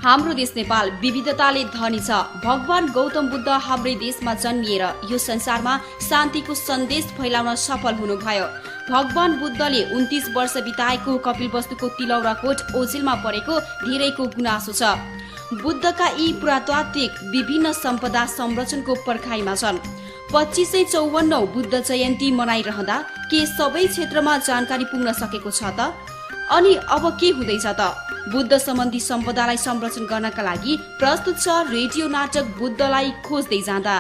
हाम्रो देश नेपाल विविधताले धनी छ। भगवान गौतम बुद्ध हाम्रै देशमा जन्मिएर यो संसारमा शान्तिको सन्देश फैलाउन सफल हुनुभयो। भगवान बुद्धले 29 वर्ष बिताएको कपिलवस्तुको तिलौराकोट ओझेलमा परेको धेरैको गुनासो छ। बुद्धका यी पुरातात्विक विभिन्न सम्पदा संरक्षणको पर्खाइमा छन्। 2554 बुद्ध जयन्ती मनाइरहँदा के सबै क्षेत्रमा जानकारी पुग्न सकेको छ त? अनि अब के हुँदैछ त? बुद्ध सम्बन्धी सम्पदालाई संरक्षण गर्नका लागि प्रस्तुत छ रेडियो नाटक बुद्धलाई खोज्दै जाँदा।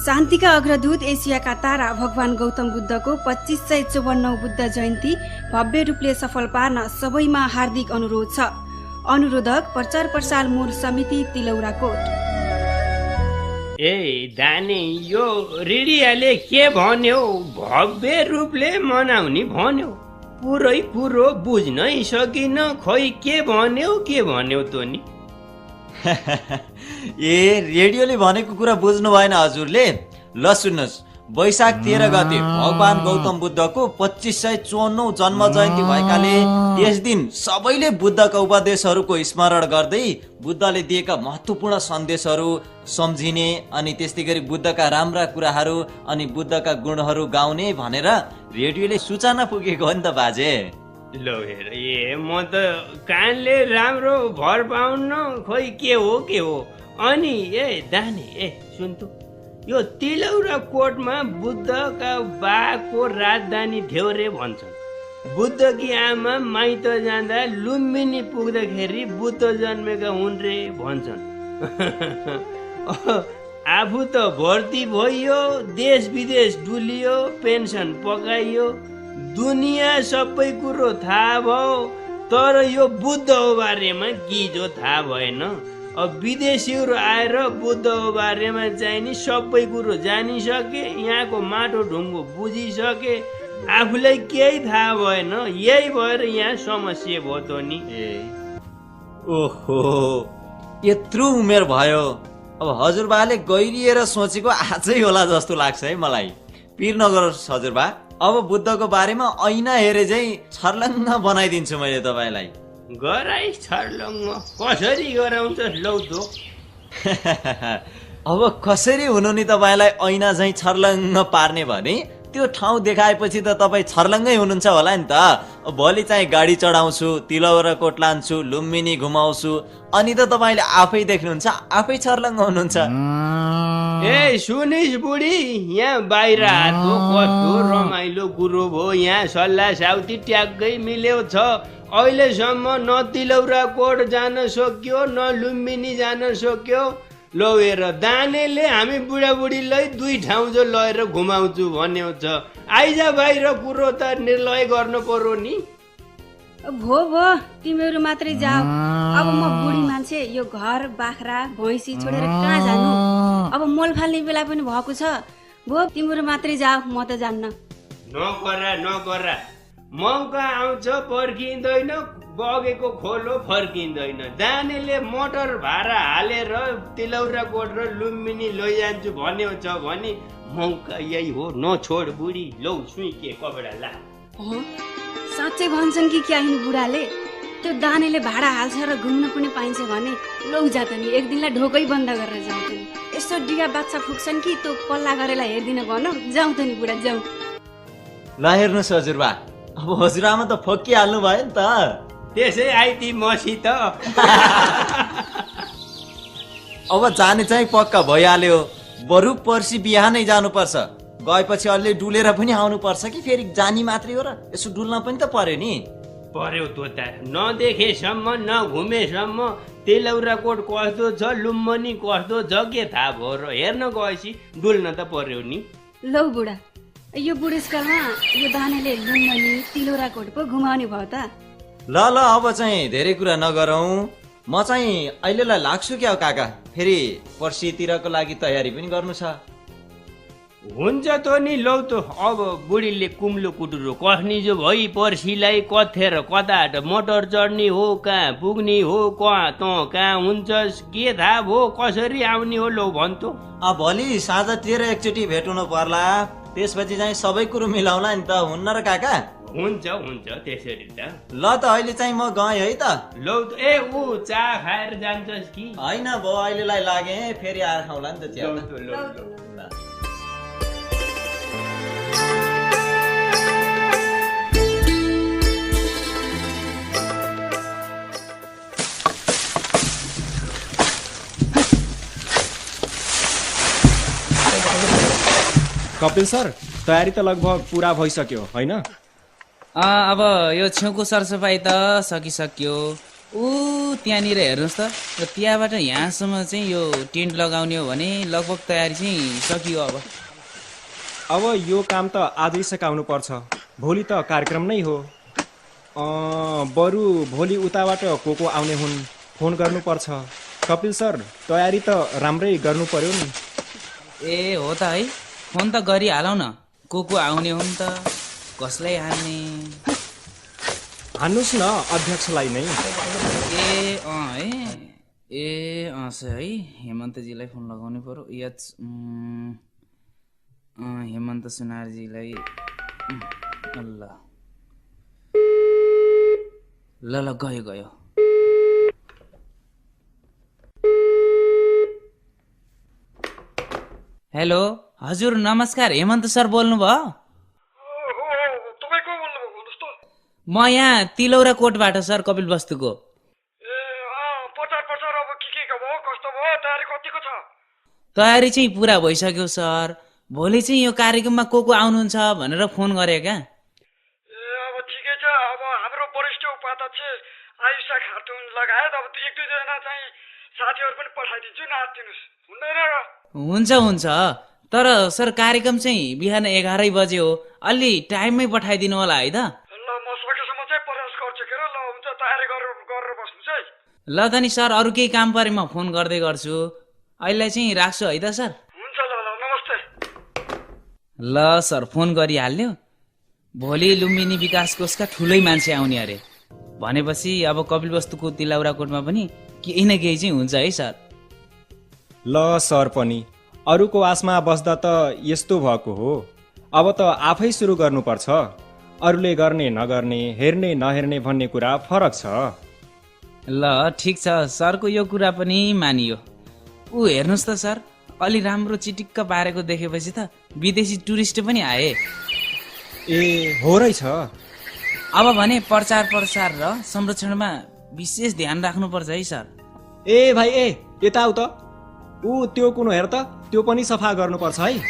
शान्तिका अग्रदूत एसियाका तारा भगवान गौतम बुद्धको 2554 बुद्ध जयन्ती भव्य रूपले सफल पार्न सबैमा हार्दिक अनुरोध छ। अनुरोधक प्रचार प्रसार मूल समिति तिलौराकोट। ए दाने यो रेडियोले के भन्यो? भव्य रूपले मनाउने भन्यो, पुरै कुरो बुझ्नै सकिन। खोइ के भन्यो त नि? ए रेडियोले भनेको कुरा बुझ्नु भएन हजुरले? ल सुन्नुहोस्, वैशाख 13 गते भगवान गौतम बुद्धको 2554 जन्म जयन्ती भएकाले यस दिन सबैले बुद्धका उपदेशहरूको स्मरण गर्दै बुद्धले दिएका महत्त्वपूर्ण सन्देशहरू सम्झिने अनि त्यस्तै गरी बुद्धका राम्रा कुराहरू अनि बुद्धका गुणहरू गाउने भनेर रेडियोले सूचना पुगेको हो नि त बाजे। लो हेर, म त कानले राम्रो भर पाउन। खोइ के हो? अनि दाने सुन त, यो तिलौरा कोटमा बुद्धका बाको राजधानी थियो रे भन्छन्। बुद्धकी आमा माइत जाँदा लुम्बिनी पुग्दाखेरि बुद्ध जन्मेका हुन् रे भन्छन्। आफू त भर्ती भइयो, देश विदेश डुलियो, पेन्सन पकाइयो, दुनियाँ सबै कुरो थाहा भयो, तर यो बुद्ध बारेमा गिजो थाहा भएन। अब विदेशीहरू आएर बुद्ध बारेमा चाहिँ नि सबै कुरो जानिसके, यहाँको माटो ढुङ्गो बुझिसके, आफूलाई केही थाहा भएन। यही भएर यहाँ समस्या भयो त नि। ओहो, यत्रो उमेर भयो, अब हजुरबाले गहिरिएर सोचेको आजै होला जस्तो लाग्छ है मलाई। पिर नगरोस् हजुरबा, अब बुद्धको बारेमा ऐना हेरे चाहिँ छर्लङ्ग बनाइदिन्छु मैले तपाईँलाई। गराइ छर्लङ्ग कसरी गराउँछ लौ त? अब कसरी हुनु नि तपाईँलाई ऐना चाहिँ छर्लङ्ग पार्ने भने त्यो ठाउँ देखाएपछि त तपाईँ छर्लङ्गै हुनुहुन्छ होला नि त। भोलि चाहिँ गाडी चढाउँछु, तिलौराकोट लान्छु, लुम्बिनी घुमाउँछु, अनि त तपाईँले आफै देख्नुहुन्छ, आफै छर्लङ्ग हुनुहुन्छ। ए सुनिस् बुढी, यहाँ बाहिर हातको कस्तो रमाइलो कुरो भयो। यहाँ सल्लाह साउती ट्याक्कै मिल्यो छ। अहिलेसम्म न तिलौराकोट जान सक्यो, न लुम्बिनी जान सक्यो। लो हेर, दानेले हामी बुढाबुढीलाई 2 ठाउँ जो लगेर घुमाउँछु भन्यो छ। आइज बाहिर, कुरो त निर्णय गर्नु पर्यो नि। भो तिमीहरू मात्रै जाऊ। अब म बुढी मान्छे, यो घर बाख्रा भैँसी छोडेर कहाँ जानु? अब मोल फाल्ने बेला पनि भएको छ। भो तिमीहरू मात्रै जाऊ, म त जान्न। नकरा मौका आउँछ पर्खिँदैन, बगेको खोलो फर्किँदैन। दानेले मोटर भाडा हालेर तिलौराकोट र लुम्बिनी लैजान्छु भन्यो छ भने मौका यही हो। नछोड बुढी, लौ सुई के कपडा ला। साँच्चै भन्छन् कि क्या यिनी बुढाले? त्यो दानेले भाडा हाल्छ र घुम्न पनि पाइन्छ भने लौ जा त नि, एक दिनलाई ढोकै बन्द गरेर जाउँ त नि। यसो डिगा बाछा फुक्छन् कि त्यो पल्ला गरेर हेर्दिन भनौ। जाउँ त नि बुढा, जाउँ। ल हेर्नुहोस् हजुरबा, अब हजुरआमा त फकिहाल्नु भयो नि त। त्यसै आइती मसित। अब जाने चाहिँ पक्का भइहाल्यो। बरु पर्सि बिहानै जानुपर्छ। गएपछि अलि डुलेर पनि आउनुपर्छ कि फेरि जानी मात्रै हो र? यसो डुल्न पनि त पर्यो नि। पर्यो त नदेखेसम्म नघुमेसम्म तिलौराकोट कस्तो छ, लुम्बिनी कस्तो छ के थाहा भयो र? हेर्न गएपछि डुल्न त पर्यो नि। लौ बुढा, यो बुढेसकालमा यो दानेले लुम्बिनी तिलौराकोट पो घुमाउने भयो त? ल अब चाहिँ धेरै कुरा नगरौँ। म चाहिँ अहिलेलाई लाग्छु क्या हो काका, फेरि पर्सितिरको लागि तयारी पनि गर्नु छ। हुन्छ त नि लौ त अब बुढीले कुम्लो कुटुरो कस्नी जो भई पर्सीलाई कथेर कता मोटर चढ्ने हो, कहाँ पुग्ने हो, कहाँ हुन्छस्, के थाहा भो कसरी आउने हो, लौ भन् त। भोलि साँझतिर एकचोटि भेट्नु पर्ला, त्यसपछि चाहिँ सबै कुरो मिलाउला नि त, हुन्न र काका? हुन्छ त्यसरी त। ल त अहिले चाहिँ म गएँ है त। लौ त ऊ चा खाएर जान्छस् कि? होइन भो अहिलेलाई लागेँ, फेरि आएर खाउँला नि त चिया। ल। कपिल सर, तयारी त लगभग पुरा भइसक्यो होइन? अब यो छेउको सरसफाइ त सकिसक्यो। त्यहाँनिर हेर्नुहोस् त, र त्यहाँबाट यहाँसम्म चाहिँ यो टेन्ट लगाउने हो भने लगभग तयारी चाहिँ सकियो। अब यो काम त आजै सकाउनु पर्छ, भोलि त कार्यक्रम नै हो। बरु भोलि उताबाट को आउने हुन् फोन गर्नुपर्छ। कपिल सर, तयारी त राम्रै गर्नु पर्यो नि। हो त है, फोन त गरिहालौँ न, को आउने हुन् त, कसलाई हाल्ने? हान्नुहोस् न अध्यक्षलाई नै। है, हेमन्तजीलाई फोन लगाउनु पर्यो। हेमन्त सुनारजीलाई। ल गयो। हेलो, हजुर नमस्कार, हेमन्त सर बोल्नुभयो? म यहाँ तिलौरा कोटबाट सर, कपिल वस्तुको। तयारी चाहिँ पुरा भइसक्यो सर, भोलि चाहिँ यो कार्यक्रममा को आउनुहुन्छ भनेर फोन गरे क्या। अब ठिकै छ, अब हाम्रो वरिष्ठ उपाध्यक्ष आयुषा खातुन लगायत अब 1-2 जना चाहिँ साथीहरू पनि पठाइदिन्छु, नाचिदिनुहोस्, हुँदैन र? हुन्छ, तर सर कार्यक्रम चाहिँ बिहान 11 बजे हो, अलि टाइममै पठाइदिनु होला है त। ल म सकेसम्म चाहिँ प्रयास गर्छु के र। ल हुन्छ, तयारी गरेर बस्नुहोस् है। ल त नि सर, अरू केही काम परे म फोन गर्दै गर्छु, अहिले चाहिँ राख्छु है त सर। हुन्छ, ल नमस्ते। ल सर, फोन गरिहाल्यो। भोलि लुम्बिनी विकास कोषका ठुलै मान्छे आउने अरे, भनेपछि अब कपिल वस्तुको तिलौरा कोटमा पनि केही न केही चाहिँ हुन्छ है सर। ल सर, पनि अरूको आशमा बस्दा त यस्तो भएको हो। अब त आफै सुरु गर्नुपर्छ। अरूले गर्ने नगर्ने, हेर्ने नहेर्ने भन्ने कुरा फरक छ। ल ठिक छ, सरको यो कुरा पनि मानियो। हेर्नुहोस् त सर, अलि राम्रो चिटिक्क पारेको देखेपछि त विदेशी टुरिस्ट पनि आए। हो रहेछ। अब भने प्रचार र संरक्षणमा विशेष ध्यान राख्नुपर्छ है सर। भाइ यता आऊ त। त्यो कुनो हेर त, त्यो पनि सफा गर्नुपर्छ है।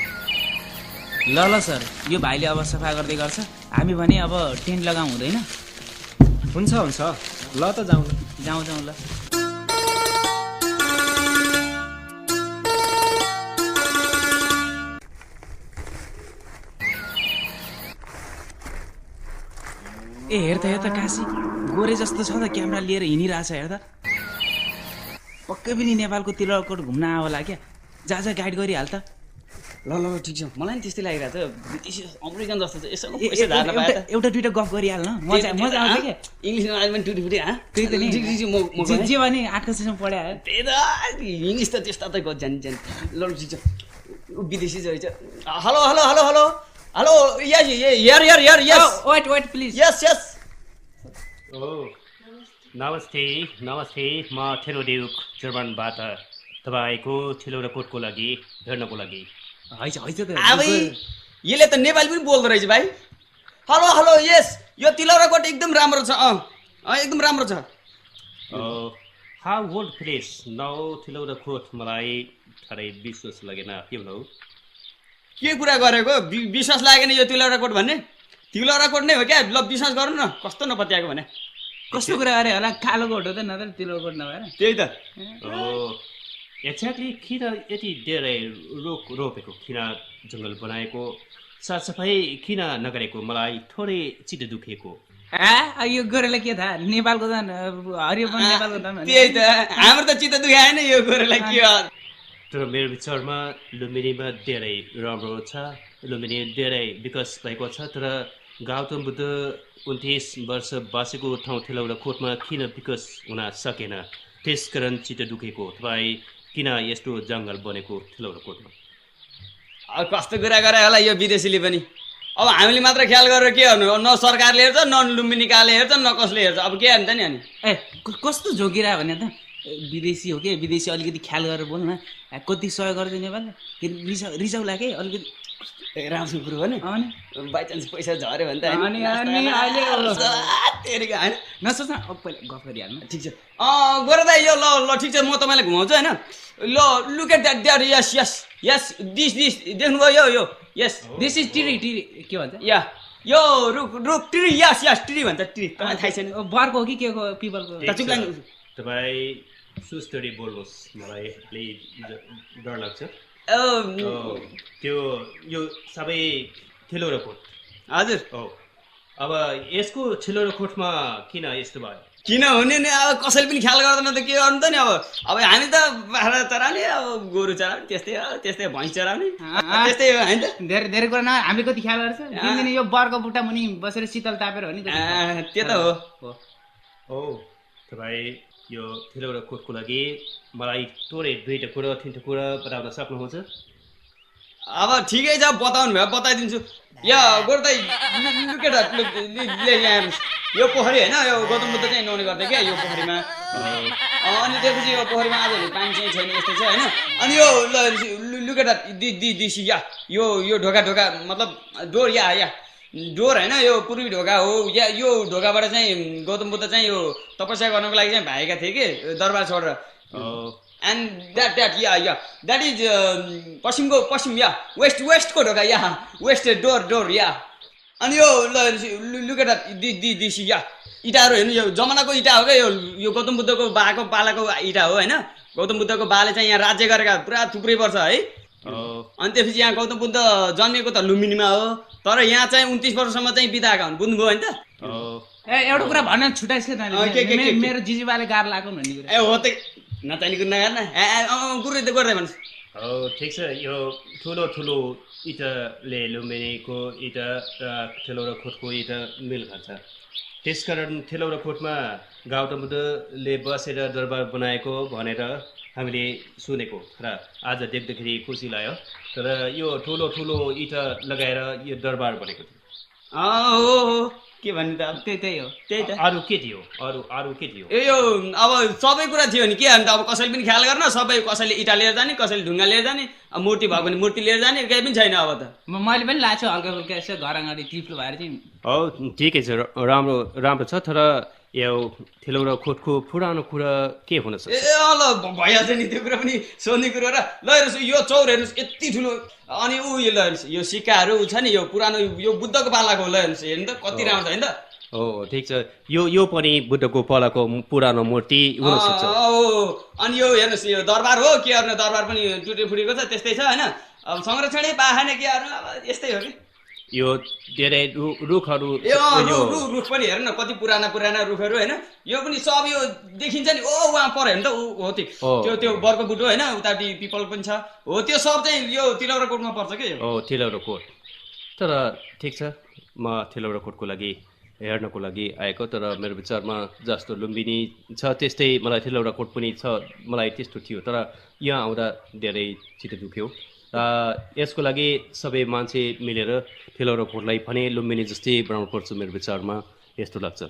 ल सर, यो भाइले अब सफा गर्दै गर्छ, हामी भने अब टेन्ट लगाउँ, हुँदैन? हुन्छ, ल त जाउँ ल। हेर त काशी गोरे जस्तो छ त, क्यामेरा लिएर हिँडिरहेछ, हेर त। पक्कै पनि नेपालको तिलौराकोट घुम्न आउला क्या, जा गाइड गरिहाल त। ल ठिक छ, मलाई नि त्यस्तै लागिरहेको थियो, ब्रिटिस अमेरिकन जस्तो छ, यसो पैसा धार्न पाए त एउटा दुइटा गफ गरिहाल न, मजा आउँछ क्या। इङ्ग्लिसमा आज पनि टुटी त्यही त नि, जे भने 8 कक्षासम्म पढ्या। त्यही त, इङ्ग्लिस त त्यस्ता त जान। ल ठिक छ, विदेशी रहेछ। Hello yes wait please. Yes नमस्ते, म थेरोदेव जर्मनबाट तपाईँको तिलौरा कोटको लागि भेट्नको लागि। अब यसले त नेपाली पनि बोल्दो रहेछ भाइ। हेलो यस, यो तिलौरा कोट एकदम राम्रो छ। एकदम राम्रो छ। हाउ वुड प्लेस नौ तिलौरा कोट मलाई साह्रै विश्वास लागेन, के भनौ? के कुरा गरेको, विश्वास लागेन यो तिलौरा कोट भन्ने? तिलौरा कोट नै हो क्या, ल विश्वास गर्नु न, कस्तो नपत्याएको भने। कस्तो कुरा गरे होला, कालो कोट हो त, न त तिलौरा कोट नभएर। त्यही त। एक्ज्याक्टली किन यति धेरै रुख रोपेको, किन जङ्गल बनाएको, साफसफाइ किन नगरेको मलाई थोरै चित्त दुखेको। यो गोरेलाई के थाहा नेपालको त हरियो पनि नेपालको त त्यही त हाम्रो त चित्त दुखाएन यो गोरेलाई के हो। तर मेरो विचारमा लुम्बिनीमा धेरै राम्रो छ, लुम्बिनी धेरै विकास भएको छ। तर गौतम बुद्ध 29 वर्ष बसेको ठाउँ थिलौरा कोटमा किन विकास हुन सकेन, त्यसकारण चित्त दुखेको तपाईँ किन यस्तो जङ्गल बनेको थिलौरा कोटमा? अब कस्तो कुरा गरे होला यो विदेशीले पनि। अब हामीले मात्र ख्याल गरेर के गर्नु, न सरकारले हेर्छ न लुम्बिनीकाले हेर्छ न कसले हेर्छ, अब के हान्छ नि अनि। कस्तो झोकिरह भने त विदेशी हो कि विदेशी अलिकति ख्याल गरेर बोल्न कति सहयोग गर्छ नेपालले रिसाउला के अलिकति राम्रो कुरो हो नि, बाइचान्स पैसा झऱ्यो भने त अनि अहिले होइन नसोच्न पहिला गफ गरिहाल्नु। ठिक छ गोरा दाइ यो ल ल ठिक छ म तपाईँलाई घुमाउँछु होइन। ल look at that yes yes yes this this देख्नुभयो यो यो यस दिस इज टिरी टिरी के भन्छ या यो रुख रुख ट्री यस यस ट्री भन्छ ट्री, तपाईँलाई थाहा छैन? बरको हो कि के को पिपलको? चुप लाग्नु। तपाईँ सुस्तरी बोल्नुहोस्, मलाई अलि डर लाग्छ। त्यो यो सबै थिलौरा कोट हजुर हो, अब यसको थिलौरा कोटमा किन यस्तो भयो? किन हुने नि, अब कसैले पनि ख्याल गर्दैन त के गर्नु त नि। अब हामी त बाख्रा चराउने, अब गोरु चराउने, त्यस्तै हो, त्यस्तै भैँस चराउने, त्यस्तै हो होइन त। धेरै धेरै कुरा न हामीले कति ख्याल गर्छ दिनदिनै यो बरको बुट्टा मुनि बसेर शीतल तापेर हो नि त्यो त हो। हो तपाईँ यो थिलौरा कोटको लागि मलाई थोरै 2टा कुरा 3टा कुरा बताउन सक्नुहुन्छ? अब ठिकै छ बताउनु भयो बताइदिन्छु। या गोरु दाइ केटा यहाँ हेर्नुहोस् यो पोखरी होइन, यो गौतम बुद्ध चाहिँ नुहाउने गर्थ्यो क्या यो पोखरीमा। अनि त्यसपछि यो पोखरीमा आजभोलि पानी चाहिँ छैन यस्तो छ होइन। अनि यो लुकेटा दिसी या यो ढोका ढोका मतलब डोर या डोर होइन, यो पूर्वी ढोका हो या यो ढोकाबाट चाहिँ गौतम बुद्ध चाहिँ यो तपस्या गर्नको लागि चाहिँ भागेका थिए कि दरबार छोडेर। एन्ड द्याट द्याट इज पश्चिम या वेस्टको ढोका या वेस्ट डोर या। अनि यो लुकेटा दिसी या इँटाहरू हेर्नु, यो जमानाको इँटा हो क्या यो गौतम बुद्धको बाको पालाको इँटा हो होइन। गौतम बुद्धको बाले चाहिँ यहाँ राज्य गरेका पुरा थुप्रै वर्ष है। अनि त्यसपछि यहाँ गौतम बुद्ध जन्मेको त लुम्बिनीमा हो, तर यहाँ चाहिँ 29 वर्षसम्म चाहिँ बिताएका हुन्, बुझ्नुभयो होइन त? एउटा कुरा भन्न छुट्याइस् मेरो जिजुबाले गाह्रो लाग्यो भन्ने कुरा। ए हो त नचाहिने कुरा नगर्न गुरु त गर्दै भन्नुहोस्। हो ठिक छ, यो ठुलो ठुलो इँटाले लुम्बिनीको इँटा र थिलौरा कोटको इँटा मिल खान्छ, त्यसकारण थिलौरा कोटमा गौतम बुद्धले बसेर दरबार बनाएको भनेर हामीले सुनेको र आज देख्दाखेरि खुसी लाग्यो। तर यो ठुलो ठुलो इँटा लगाएर यो दरबार बनेको थियो। हो के भन्नु त, अब त्यही हो त्यही त। अरू के थियो? अरू के थियो? यो अब सबै कुरा थियो नि के अन्त, अब कसैले पनि ख्याल गर्न, सबै कसैले इँटा लिएर जाने, कसैले ढुङ्गा लिएर जाने, अब मूर्ति भयो भने मूर्ति लिएर जाने, केही पनि छैन अब त। मैले पनि लाग्छु हल्का फुल्का यसो घर अगाडि टिप्लो भएर चाहिँ। हो ठिकै छ, राम्रो छ। तर यो थिलौरा कोटको पुरानो कुरा के हुन सक्छ? ए ल भइहाल्छ नि त्यो कुरा पनि सोध्ने कुरो र। ल हेर्नुहोस् यो चौर हेर्नुहोस् यति ठुलो, अनि ऊ यो ल हेर्नुहोस् यो सिक्काहरू छ नि, यो पुरानो यो बुद्धको पालाको ल हेर्नुहोस् हेर्नु त कति राम्रो छ होइन त। हो ठिक छ, यो पनि बुद्धको पालाको पुरानो मूर्ति हुन सक्छ। अनि यो हेर्नुहोस् यो दरबार हो, के गर्नु दरबार पनि टुटे फुटेको छ त्यस्तै छ होइन। अब संरक्षणै पाएन के गर्नु, अब यस्तै हो कि। यो धेरै रुखहरू, रुख पनि हेर्नु न कति पुराना रुखहरू होइन। यो पनि सब यो देखिन्छ नि, ओ वहाँ पर हेर्नु त हो त्यो बरको बुटो होइन, उतापट्टि पिपल पनि छ हो, त्यो सब चाहिँ यो तिलौरा कोटमा पर्छ कि। हो थिलौरा कोट। तर ठिक छ, म थिलौरा कोटको लागि हेर्नको लागि आएको, तर मेरो विचारमा जस्तो लुम्बिनी छ त्यस्तै मलाई थिलौरा कोट पनि छ, मलाई त्यस्तो थियो। तर यहाँ आउँदा धेरै चित्त दुख्यो। यसको लागि सबै मान्छे मिलेर थिलौरा कोटलाई भने लुम्बिनी जस्तै बनाउनु पर्छ मेरो विचारमा, यस्तो लाग्छ।